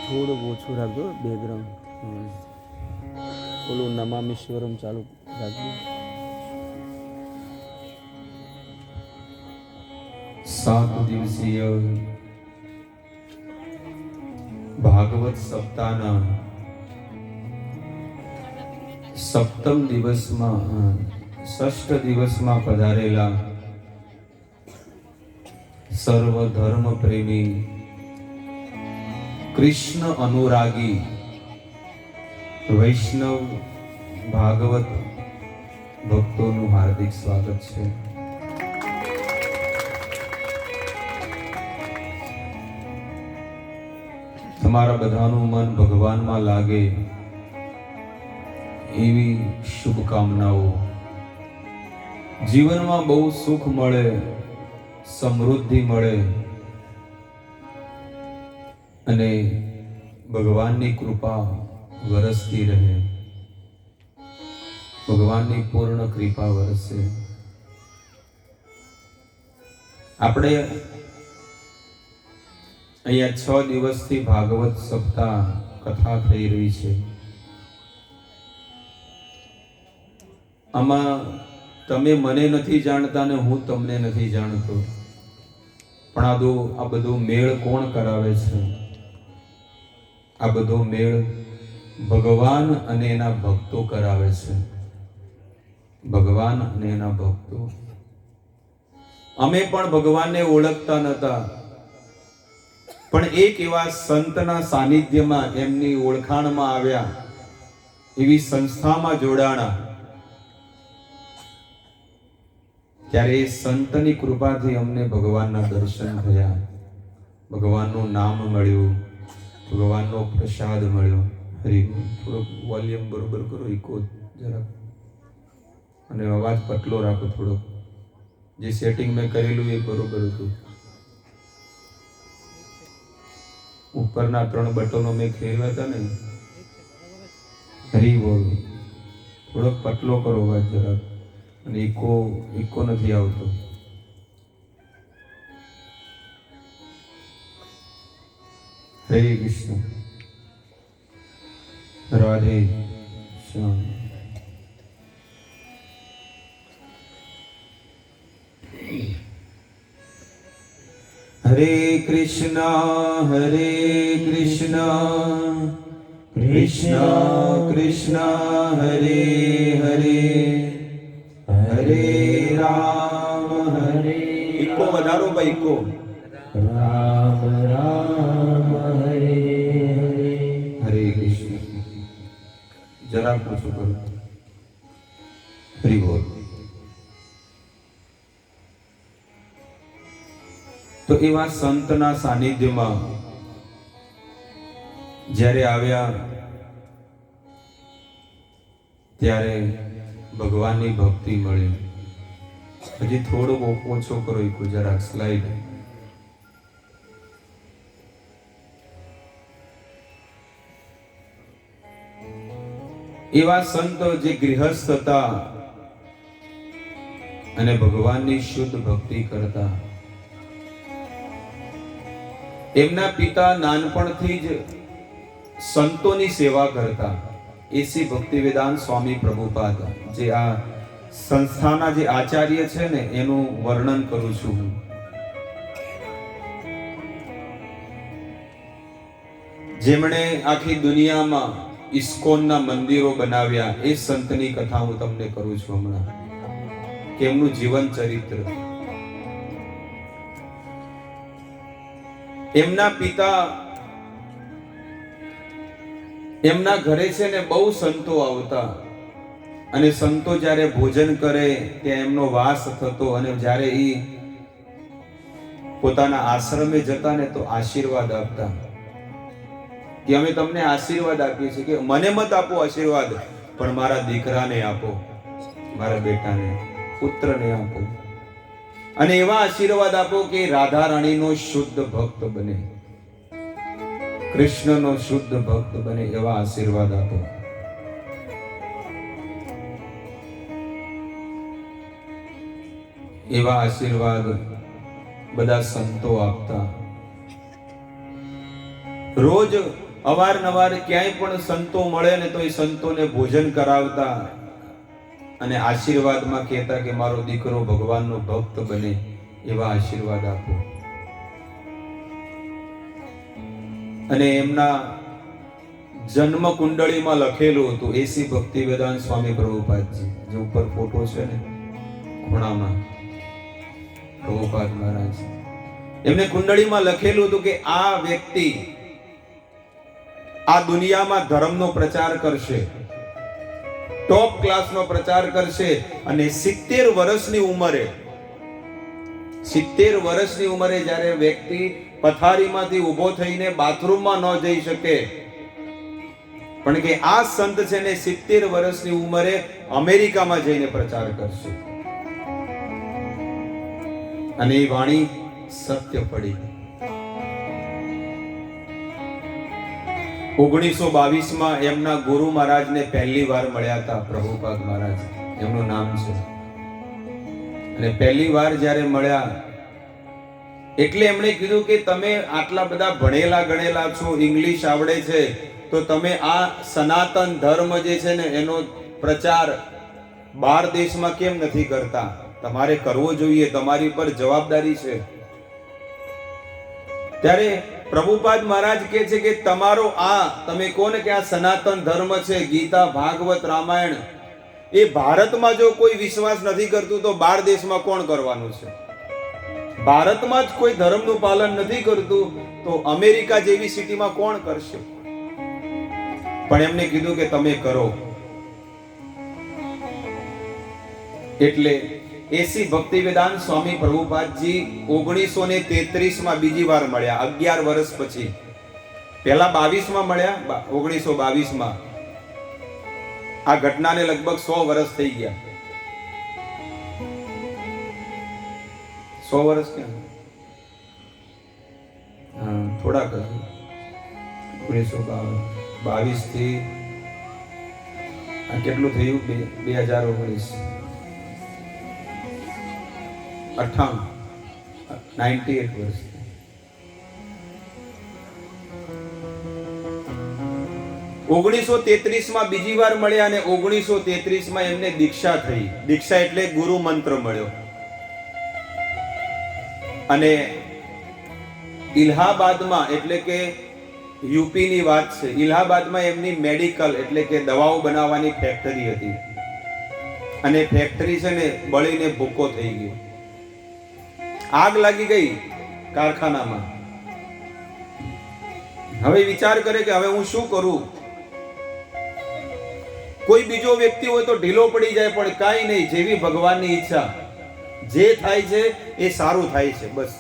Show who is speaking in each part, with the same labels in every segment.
Speaker 1: થોડું ઓછું રાખજો બેકગ્રાઉન્ડ. ઓલું નમામીશ્વરમ ચાલુ રાખજો.
Speaker 2: 7 દિવસીય ભાગવત સપ્તાહના સપ્તમ દિવસમાં ષષ્ઠ દિવસમાં પધારેલા સર્વ ધર્મ પ્રેમી કૃષ્ણ અનુરાગી વૈષ્ણવ ભાગવત ભક્તોનું હાર્દિક સ્વાગત છે. તમારા બધાનું મન ભગવાનમાં લાગે એવી શુભકામનાઓ, જીવનમાં બહુ સુખ મળે, સમૃદ્ધિ મળે અને ભગવાનની કૃપા વરસતી રહે, ભગવાનની પૂર્ણ કૃપા વરસે. આપણે અહીંયા 6 દિવસથી ભાગવત સપ્તાહ કથા થઈ રહી છે. આમાં તમે મને નથી જાણતા ને હું તમને નથી જાણતો, પણ આ બધો મેળ કોણ કરાવે છે? આ બધો મેળ ભગવાન અને એના ભક્તો કરાવે છે. ભગવાન અને એના ભક્તો. અમે પણ ભગવાનને ઓળખતા નહોતા, પણ એક એવા સંતના સાનિધ્યમાં એમની ઓળખાણમાં આવ્યા, એવી સંસ્થામાં જોડાણા, ત્યારે એ સંતની કૃપાથી અમને ભગવાનના દર્શન થયા, ભગવાનનું નામ મળ્યું, ભગવાનનો પ્રસાદ મળ્યો. હરિ થોડોક વોલ્યુમ બરોબર કરો, ઇકો જરા, અને અવાજ પતલો રાખો થોડો. જે સેટિંગ મેં કરેલું એ બરોબર હતું. ઉપરના 3 બટનો મેં ખેરવ્યા હતા ને, હરી બોલ થોડોક પતલો કરો અવાજ જરાક, અને ઇકો નથી આવતો. હરે કૃષ્ણ, રાધે શ્યામ. હરે કૃષ્ણ કૃષ્ણ કૃષ્ણ હરે હરે, હરે રામ ઇકો વધારો ભાઈ, ઇકો. રામ રામ હરે હરે, હરે કૃષ્ણ. જરા પૂછો કરો. હરી બોલ. તો એવા સંતના સાનિધ્યમાં જ્યારે આવ્યા ત્યારે ભગવાનની ભક્તિ મળી. હજી થોડો ઓછો કરો જરાક સ્લાઇડ. એવા સંત જે ગૃહસ્થ હતા અને ભગવાનની શુદ્ધ ભક્તિ કરતા. એમના પિતા નાનપણથી જ સંતોની સેવા કરતા. એસી ભક્તિવેદાંત સ્વામી પ્રભુપાદ, જે આ સંસ્થાના જે આચાર્ય છે ને, એનું વર્ણન કરું છું હું. જેમણે આખી દુનિયામાં ઇસ્કોનના મંદિરો બનાવ્યા, એ સંતની કથા હું તમને કરું છું હમણાં, કે એમનું જીવન ચરિત્ર. એમના પિતા, એમના ઘરે છે ને બહુ સંતો આવતા, અને સંતો જ્યારે ભોજન કરે ત્યાં એમનો વાસ થતો, અને જ્યારે એ પોતાના આશ્રમે જતા ને તો આશીર્વાદ આપતા કે અમે તમને આશીર્વાદ આપીએ છીએ, કે મને મત આપો આશીર્વાદ, પણ મારા દીકરાને આપો, મારા બેટાને, પુત્રને આપો. અને એવા આશીર્વાદ આપો કે રાધા રાણીનો શુદ્ધ ભક્ત બને, કૃષ્ણનો શુદ્ધ ભક્ત બને, એવા આશીર્વાદ આપો. એવા આશીર્વાદ બધા સંતો આપતા. રોજ અવારનવાર ક્યાંય પણ સંતો મળે ને તો એ સંતોને ભોજન કરાવતા અને આશીર્વાદમાં કહેતા કે મારો દીકરો ભગવાનનો ભક્ત બને, એવા આશીર્વાદ આપો. અને એમના જન્મ કુંડળીમાં લખેલું હતું, એસી ભક્તિવેદાંત સ્વામી પ્રભુપાદજી, જે ઉપર ફોટો છે ને ખૂણામાં, પ્રભુપાદ મહારાજ, એમને કુંડળીમાં લખેલું હતું કે આ વ્યક્તિ આ દુનિયામાં ધર્મનો પ્રચાર કરશે, ટોપ ક્લાસનો પ્રચાર કરશે, અને 70 વર્ષની ઉંમરે, 70 વર્ષની ઉંમરે જ્યારે વ્યક્તિ પથારીમાંથી ઊભો થઈને બાથરૂમમાં ન જઈ શકે, પણ કે આ સંત છે ને 70 વર્ષની ઉંમરે અમેરિકામાં જઈને પ્રચાર કરશે. અને એ વાણી સત્ય પડી. 1922માં એમના ગુરુ મહારાજને પહેલી વાર મળ્યા હતા, પ્રભુપાદ મહારાજ એમનું નામ છે. અને પહેલી વાર જ્યારે મળ્યા એટલે એમણે કીધું કે તમે આટલા બધા ભણેલા ગણેલા છો, ઇંગ્લિશ આવડે છે, તો તમે આ સનાતન ધર્મ જે છે ને એનો પ્રચાર બહાર દેશમાં કેમ નથી કરતા? તમારે કરવો જોઈએ, તમારી પર જવાબદારી છે. ત્યારે પ્રભુપાદ મહારાજ કહે છે કે તમારો આ તમે કોને કે આ સનાતન ધર્મ છે, ગીતા, ભાગવત, રામાયણ, એ ભારતમાં જો કોઈ વિશ્વાસ નથી કરતું તો બહાર દેશમાં કોણ કરવાનું છે? ભારતમાં જ કોઈ ધર્મનું પાલન નથી કરતું તો અમેરિકા જેવી સિટીમાં કોણ કરશે? પણ એમને કીધું કે તમે કરો. એટલે એસી ભક્તિવેદાંત સ્વામી પ્રભુપાદજી 1933માં બીજી વાર મળ્યા, 11 વર્ષ પછી. પહેલા 22માં મળ્યા, 1922માં. આ ઘટનાને લગભગ 100 વર્ષ થઈ ગયા. 100 વર્ષ ક્યાં? થોડાક 1922 થી આ કેટલું થયું? 2019, 98 વર્ષ. ઓગણીસો 33માં બીજી વાર મળ્યા અને 1933માં એમને દીક્ષા થઈ. દીક્ષા એટલે ગુરુ મંત્ર મળ્યો. અને ઇલાહાબાદમાં, એટલે કે યુપીની વાત છે, ઇલાહાબાદમાં એમની મેડિકલ એટલે કે દવાઓ બનાવવાની ફેક્ટરી હતી. અને ફેક્ટરી છે ને બળીને ભૂકો થઈ ગયો, આગ લાગી ગઈ કારખાનામાં. હવે વિચાર કરે કે હવે હું શું કરું? કોઈ બીજો વ્યક્તિ હોય તો ઢીલો પડી જાય, પણ કાંઈ નહીં, જેવી ભગવાનની ઈચ્છા, જે થાય છે એ સારું થાય છે. બસ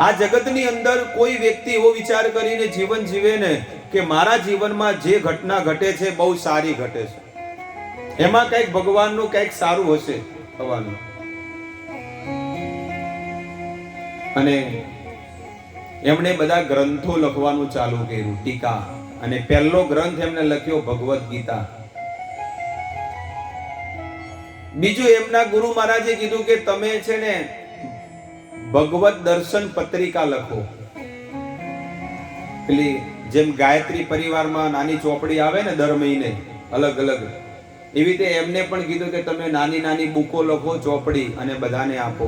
Speaker 2: આ જગતની અંદર કોઈ વ્યક્તિ એવો વિચાર કરીને જીવન જીવે ને કે મારા જીવનમાં જે ઘટના ઘટે છે બહુ સારી ઘટે છે, એમાં કંઈક ભગવાનનું કંઈક સારું હશે થવાનું. અને એમણે બધા ગ્રંથો લખવાનું ચાલુ કર્યું, ટીકા. અને પહેલો ગ્રંથ એમને લખ્યો ભગવદ ગીતા. બીજું એમના ગુરુ મહારાજે કીધું કે તમે છે ને ભગવત દર્શન પત્રિકા લખો. પેલી જેમ ગાયત્રી પરિવારમાં નાની ચોપડી આવે ને દર મહિને અલગ અલગ, એવી રીતે એમને પણ કીધું કે તમે નાની નાની બુકો લખો, ચોપડી, અને બધાને આપો.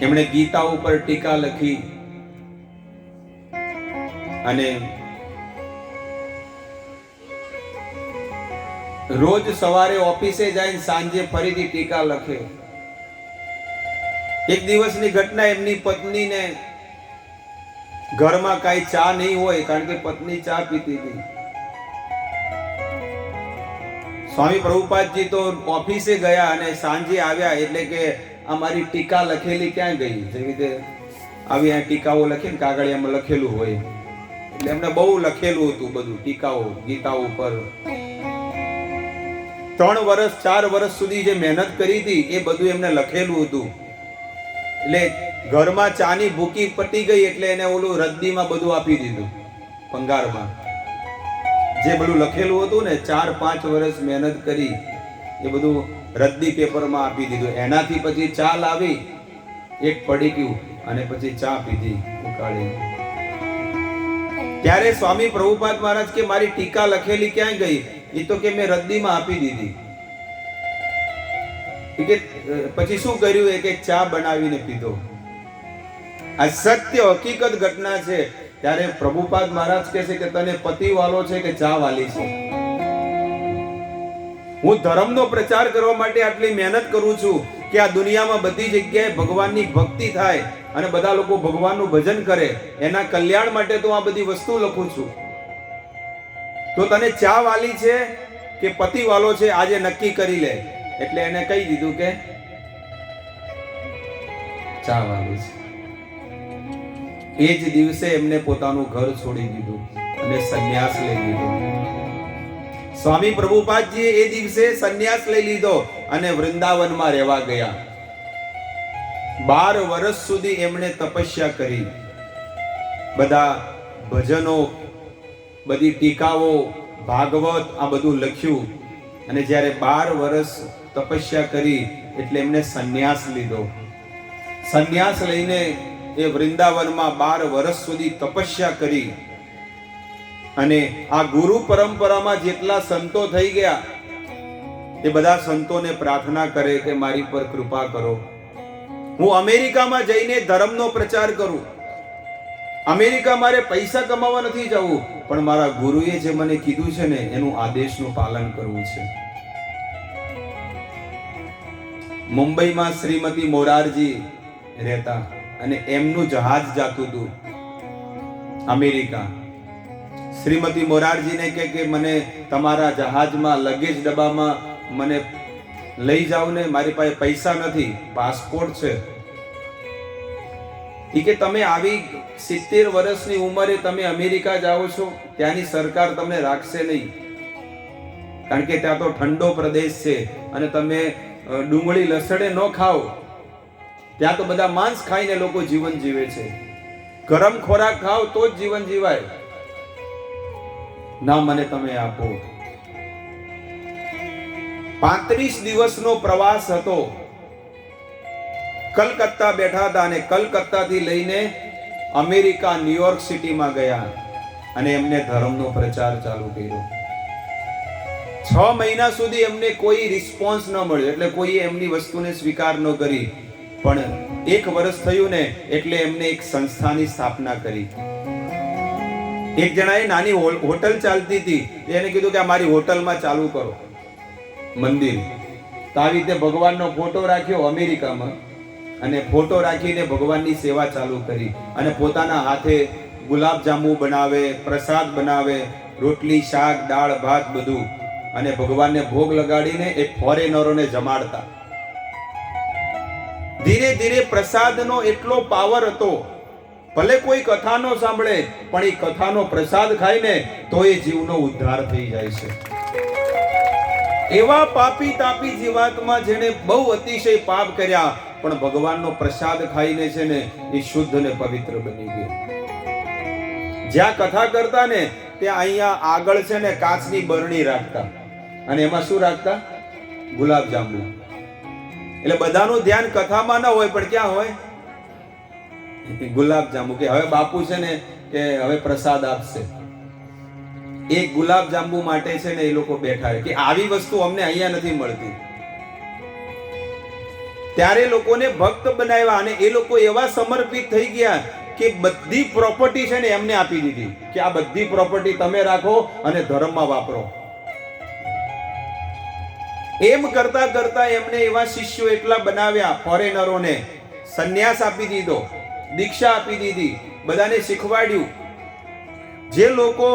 Speaker 2: એમણે ગીતા ઉપર ટીકા લખી અને રોજ સવારે ઓફિસે જાય, સાંજે ફરીથી ટીકા લખે. એક દિવસની ઘટના, એમની પત્નીને ઘરમાં કાંઈ ચા નહીં હોય, કારણ કે પત્ની ચા પીતી હતી. સ્વામી પ્રભુપાદજી તો ઓફિસે ગયા અને સાંજે આવ્યા, એટલે કે અમારી ટીકા લખેલી ક્યાં ગઈ? જેવી રીતે આવી આ ટીકાઓ લખીને કાગળિયામાં લખેલું હોય, એટલે એમને બહુ લખેલું હતું બધું, ટીકાઓ ગીતા ઉપર. 3 વર્ષ 4 વર્ષ સુધી જે મહેનત કરી હતી એ બધું એમને લખેલું હતું. એટલે ઘરમાં ચાની ભૂકી પટી ગઈ એટલે એને ઓલું રદ્દીમાં બધું આપી દીધું, ભંગારમાં. જે બધું લખેલું હતું ને 4-5 વર્ષ મહેનત કરી એ બધું રદ્દી પેપરમાં આપી દીધું. એનાથી પછી ચા લાવી એક પડીક્યું અને પછી ચા પીધી ઉકાળીને. ત્યારે સ્વામી પ્રભુપાદ મહારાજ કે મારી ટીકા લખેલી ક્યાં ગઈ? એ તો કે મેં રદ્દીમાં આપી દીધી. કે પછી શું કર્યું? એક ચા બનાવીને પીધો. આ સત્ય હકીકત ઘટના છે. ત્યારે પ્રભુપાદ મહારાજ કહે છે કે તને પતિ વાલો છે કે ચા વાલી છે? હું ધર્મનો પ્રચાર કરવા માટે આટલી મહેનત કરું છું કે આ દુનિયામાં બધી જગ્યાએ ભગવાનની ભક્તિ થાય અને બધા લોકો ભગવાનનું ભજન કરે, એના કલ્યાણ માટે તો આ બધી વસ્તુ લખું છું. તો તને ચા વાલી છે કે પતિ વાલો છે આજે નક્કી કરી લે. એટલે એને કહી દીધું કે ચા વાલી છે. એ જ દિવસે એમને પોતાનું ઘર છોડી દીધું અને સંન્યાસ લઈ લીધો. સ્વામી પ્રભુપાદજીએ એ દિવસે સંન્યાસ લઈ લીધો અને વૃંદાવનમાં રહેવા ગયા. 12 વર્ષ સુધી એમણે તપસ્યા કરી. બધા ભજનો, બધી ટીકાઓ, ભાગવત આ બધું લખ્યું. અને જ્યારે 12 વર્ષ તપસ્યા કરી એટલે એમણે સંન્યાસ લીધો. સંન્યાસ લઈને એ વૃંદાવનમાં 12 વર્ષ સુધી તપસ્યા કરી. અને આ ગુરુ પરંપરામાં જેટલા સંતો થઈ ગયા એ બધા સંતોને પ્રાર્થના કરે કે મારી પર કૃપા કરો. હું અમેરિકામાં જઈને ધર્મનો પ્રચાર કરું. અમેરિકા મારે પૈસા કમાવા નથી જવું, પણ મારા ગુરુએ જે મને કીધું છે ને એનું આદેશનું પાલન કરવું છે. મુંબઈમાં શ્રીમતી મોરારજી રહેતા અને એમનું જહાજ જાતું હતું અમેરિકા. શ્રીમતી મોરારજીને કે મને તમારા જહાજમાં લગેજ ડબ્બામાં મને લઈ જાવ ને, મારી પાસે પૈસા નથી, પાસપોર્ટ છે. કે તમે આવી 70 વર્ષની ઉંમરે તમે અમેરિકા જાઓ છો, ત્યાંની સરકાર તમને રાખશે નહીં, કારણ કે ત્યાં તો ઠંડો પ્રદેશ છે અને તમે ડુંગળી લસણે ન ખાઓ. ત્યાં તો બધા માંસ ખાઈને લોકો જીવન જીવે છે. ગરમ ખોરાક ખાઓ તો જ જીવન જીવાય. ના, મને તમે આપો. 35 દિવસનો પ્રવાસ હતો. કલકત્તા બેઠા હતા અને કલકત્તાથી લઈને અમેરિકા ન્યુયોર્ક સિટીમાં ગયા અને એમને ધર્મનો પ્રચાર ચાલુ કર્યો. 6 મહિના સુધી એમને કોઈ રિસ્પોન્સ ન મળ્યો, એટલે કોઈ એમની વસ્તુને સ્વીકાર ન કરી. પણ 1 વર્ષ થયું ને એટલે એમને એક સંસ્થાની સ્થાપના કરી. એક જણાએ નાની હોટલ ચાલતી હતી, એને કીધું કે અમારી હોટલમાં ચાલુ કરો મંદિર. તો આવી રીતે ભગવાનનો ફોટો રાખ્યો અમેરિકામાં અને ફોટો રાખીને ભગવાનની સેવા ચાલુ કરી. અને પોતાના હાથે ગુલાબજાંબુ બનાવે, પ્રસાદ બનાવે, રોટલી, શાક, દાળ, ભાત બધું, અને ભગવાનને ભોગ લગાડીને એ ફોરેનરોને જમાડતા. ધીરે ધીરે પ્રસાદનો એટલો પાવર હતો, ભલે કોઈ કથા ન સાંભળે પણ એ કથાનો પ્રસાદ ખાય ને તો એ જીવનો ઉદ્ધાર થઈ જાય છે. એવા પાપી તાપી જીવાતમાં જેને બહુ અતિશય પાપ કર્યા પણ ભગવાનનો પ્રસાદ ખાઈને છે ને એ શુદ્ધ ને પવિત્ર બની ગયા. જ્યાં કથા કરતા ને ત્યાં અહીંયા આગળ છે ને કાચની બરણી રાખતા અને એમાં શું રાખતા? ગુલાબજાંબુ. એટલે બધાનું ધ્યાન કથામાં ન હોય પણ ક્યાં હોય? ગુલાબજાંબુ. કે હવે બાપુ છે ને કે હવે પ્રસાદ આપશે. એક ગુલાબજાંબુ માટે છે ને એ લોકો બેઠા કે આવી વસ્તુ અમને અહીંયા નથી મળતી. ત્યારે લોકોને ભક્ત બનાવ્યા અને એ લોકો એવા સમર્પિત થઈ ગયા કે બધી પ્રોપર્ટી છે ને એમને આપી દીધી કે આ બધી પ્રોપર્ટી તમે રાખો અને ધર્મમાં વાપરો. એમ કરતા કરતા એમને એવા શિષ્યો એટલા બનાવ્યા, ફોરેનરોને સંન્યાસ આપી દીધો, દીક્ષા આપી દીધી, બધાને શીખવાડ્યું. જે લોકો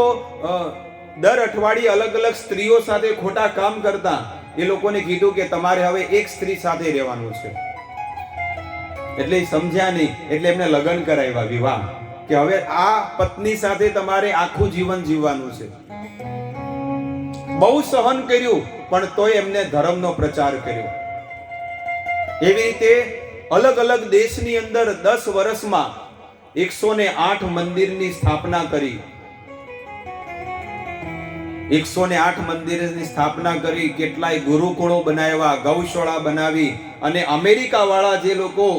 Speaker 2: દર અઠવાડિયે અલગ અલગ સ્ત્રીઓ સાથે ખોટા કામ કરતા એ લોકોને કીધું કે તમારે હવે એક સ્ત્રી સાથે રહેવાનું છે. એટલે સમજ્યા નહીં એટલે એમને લગ્ન કરાવ્યા, વિવાહ, કે હવે આ પત્ની સાથે તમારે આખું જીવન જીવવાનું છે. બહુ સહન કર્યું પણ તોય એમને ધર્મનો પ્રચાર કર્યો. એવી રીતે અલગ અલગ દેશની અંદર 10 વર્ષમાં 108 મંદિરની સ્થાપના કરી. 108 મંદિરની સ્થાપના કરી, કેટલાય ગુરુકુળો બનાવ્યા, ગૌશાળા બનાવી. અને અમેરિકા વાળા જે લોકો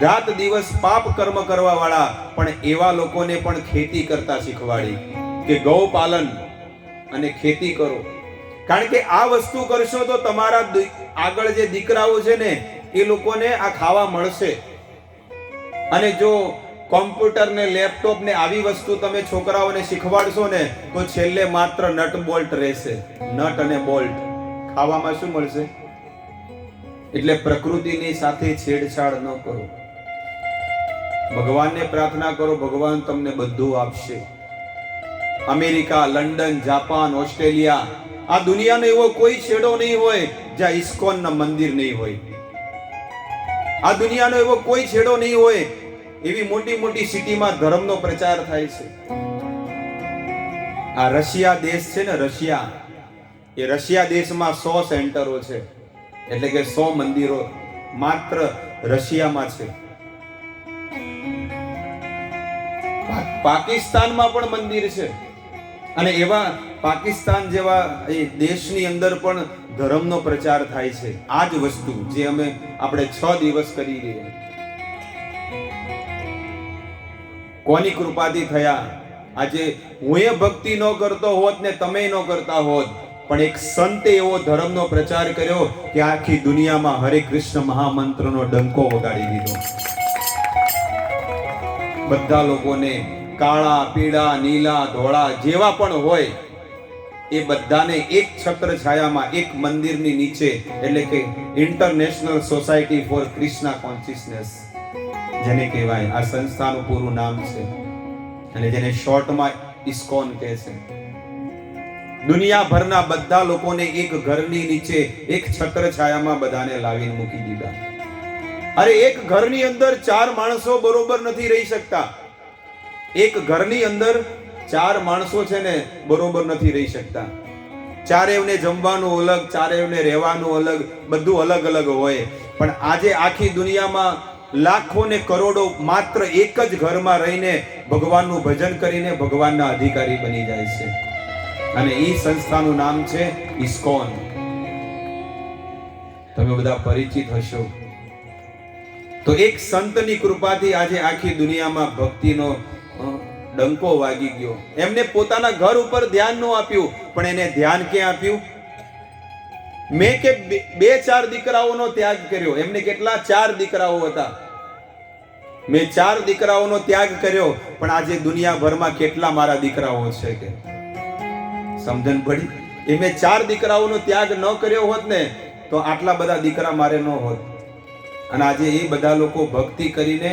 Speaker 2: રાત દિવસ પાપ કર્મ કરવા વાળા પણ એવા લોકોને પણ ખેતી કરતા શીખવાડી કે ગૌ પાલન અને ખેતી કરો. કારણ કે આ વસ્તુ કરશો તો તમારા આગળ જે દીકરાઓ છે ને એ લોકોને આ ખાવા મળશે. અને જો કોમ્પ્યુટર ને લેપટોપ ને આવી વસ્તુ તમે છોકરાઓને શીખવાડશો ને તો છેલ્લે માત્ર નટ બોલ્ટ રહેશે. નટ અને બોલ્ટ ખાવામાં શું મળશે? એટલે પ્રકૃતિની સાથે છેડછાડ ન કરો. ભગવાનને પ્રાર્થના કરો, ભગવાન તમને બધું આપશે. અમેરિકા, લંડન, જાપાન, ઓસ્ટ્રેલિયા, આ દુનિયાનો એવો કોઈ છેડો નહીં હોય જ્યાં ઇસ્કોનના મંદિર નહીં હોય. આ દુનિયાનો એવો કોઈ છેડો નહીં હોય એવી મોટી મોટી સિટીમાં ધર્મનો પ્રચાર થાય છે. આ રશિયા દેશ છે ને, રશિયા, એ રશિયા દેશમાં 100 સેન્ટરો છે. એટલે કે 100 મંદિરો માત્ર રશિયામાં છે. પાકિસ્તાનમાં પણ મંદિર છે. અને એવા પાકિસ્તાન જેવા એ દેશની અંદર પણ ધર્મનો પ્રચાર થાય છે. આ જ વસ્તુ જે આપણે 6 દિવસ કરી રહ્યા. કોની કૃપાથી થયા? આજે હું એ ભક્તિ ન કરતો હોત ને તમે ન કરતા હોત, પણ એક સંતે એવો ધર્મનો પ્રચાર કર્યો કે આખી દુનિયામાં હરે કૃષ્ણ મહામંત્રનો ડંકો વગાડી દીધો. બધા લોકોને કાળા, પીળા, નીલા, ધોળા જેવા પણ હોય એ બધાને એક છત્ર છાયામાં એક મંદિરની નીચે, એટલે કે international society for Krishna consciousness જેને કહેવાય, આ સંસ્થાનું પૂરું નામ છે અને જેને શોર્ટમાં ઇસ્કોન કહે છે. દુનિયાભરના બધા લોકોને એક ઘરની નીચે એક છત્ર છાયામાં બધાને લાવીને મૂકી દીધા. અરે એક ઘરની અંદર 4 માણસો બરોબર નથી રહી શકતા. એક ઘરની અંદર 4 માણસો છે ને બરોબર નથી રહી શકતા. ચારેવને જમવાનું અલગ, ચારેવને રહેવાનું અલગ, બધું અલગ અલગ હોય. પણ આજે આખી દુનિયામાં લાખો ને કરોડો માત્ર એક જ ઘરમાં રહીને ભગવાનનું ભજન કરીને ભગવાનના અધિકારી બની જાય છે. અને એ સંસ્થાનું નામ છે ઇસ્કોન. તમે બધા પરિચિત હશો. તો એક સંતની કૃપાથી આજે આખી દુનિયામાં ભક્તિનો ડંકો વાગી ગયો. એમને પોતાના ઘર ઉપર ધ્યાન ન આપ્યું, પણ એને ધ્યાન ક્યાં આપ્યું? મેં કે 2-4 દીકરાઓનો ત્યાગ કર્યો. એમને કેટલા? 4 દીકરાઓ હતા. મેં 4 દીકરાઓનો ત્યાગ કર્યો, પણ આજે દુનિયાભરમાં કેટલા મારા દીકરાઓ છે કે સમજણ પડી? એ મેં 4 દીકરાઓનો ત્યાગ ન કર્યો હોત ને તો આટલા બધા દીકરા મારે ન હોત. અને આજે એ બધા લોકો ભક્તિ કરીને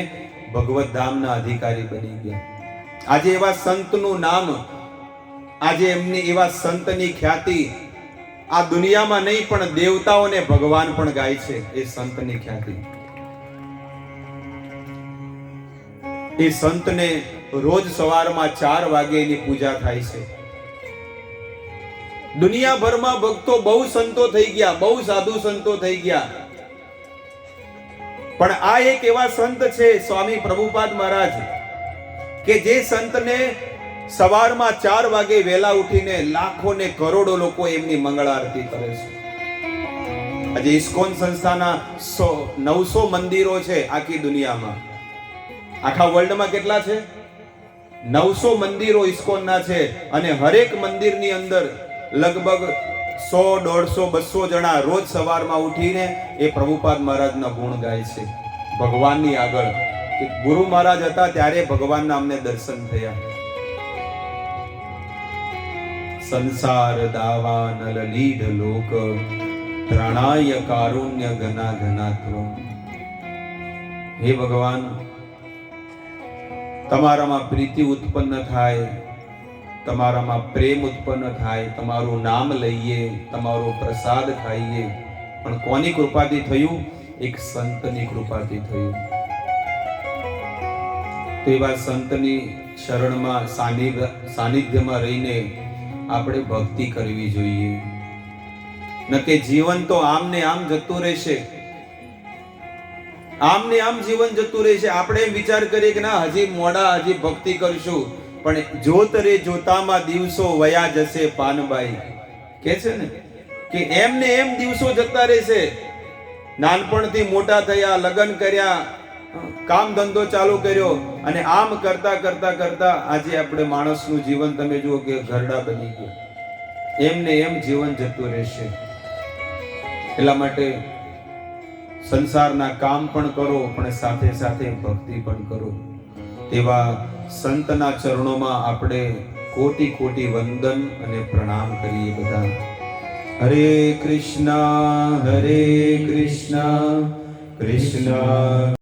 Speaker 2: ભગવત ધામના અધિકારી બની ગયા. આજે એવા સંતનું નામ, આજે એમની એવા સંતની ખ્યાતિ આ દુનિયામાં નહીં પણ દેવતાઓને ભગવાન પણ ગાય છે. એ સંતની ખ્યાતિ. એ સંતને રોજ સવારમાં 4 વાગે એની પૂજા થાય છે. દુનિયાભરમાં ભક્તો બહુ સંતો થઈ ગયા, બહુ સાધુ સંતો થઈ ગયા, પણ આ એક એવા સંત છે સ્વામી પ્રભુપાદ મહારાજ કે જે સંતને સવારમાં 4 વાગે વહેલા ઉઠીને લાખો ને કરોડો લોકો એમની મંગળ આરતી કરે છે. આજે ઇસ્કોન સંસ્થાના 900 મંદિરો છે આખી દુનિયામાં. આખા વર્લ્ડમાં કેટલા છે? 900 મંદિરો ઇસ્કોનના છે. અને હરેક મંદિરની અંદર લગભગ 100, 150, 200 જણા રોજ સવારમાં ઉઠીને એ પ્રભુપાદ મહારાજના ગુણ ગાય છે ભગવાનની આગળ. કે ગુરુ મહારાજ હતા ત્યારે ભગવાનના અમને દર્શન થયા. સંસાર દાવા નલ લીધ લોક ત્રણાય કારુણ્ય ઘના ઘનાત્વ. હે ભગવાન, તમારામાં પ્રીતિ ઉત્પન્ન થાય, તમારામાં પ્રેમ ઉત્પન્ન થાય, તમારું નામ લઈએ, તમારો પ્રસાદ ખાઈએ, પણ કોની કૃપાથી થયું? એક સંતની કૃપાથી થયું. તો એવા સંતની શરણમાં સાનિધ્યમાં રહીને આપણે ભક્તિ કરવી જોઈએ. નકે જીવન તો આમ ને આમ જતું રહેશે. આમ ને આમ જીવન જતું રહેશે. આપણે એમ વિચાર કરીએ કે ના હજી મોડા, હજી ભક્તિ કરશું, પણ જોત રે જોતામાં દિવસો વયા જશે. પાનબાઈ કે છે ને કે એમ ને એમ દિવસો જતા રહેશે. નાનપણથી મોટા થયા, લગ્ન કર્યા, કામ ધંધો ચાલુ કર્યો અને આમ કરતા કરતા કરતા આજે આપણે માણસનું જીવન તમે જુઓ કે ઘરડા બની ગયું. એમને એમ જીવન જતું રહેશે. એટલા માટે સંસારના કામ પણ કરો પણ સાથે સાથે ભક્તિ પણ કરો. તેવા સંતના ચરણોમાં આપણે કોટી કોટી વંદન અને પ્રણામ કરીએ બધા. હરે કૃષ્ણ કૃષ્ણ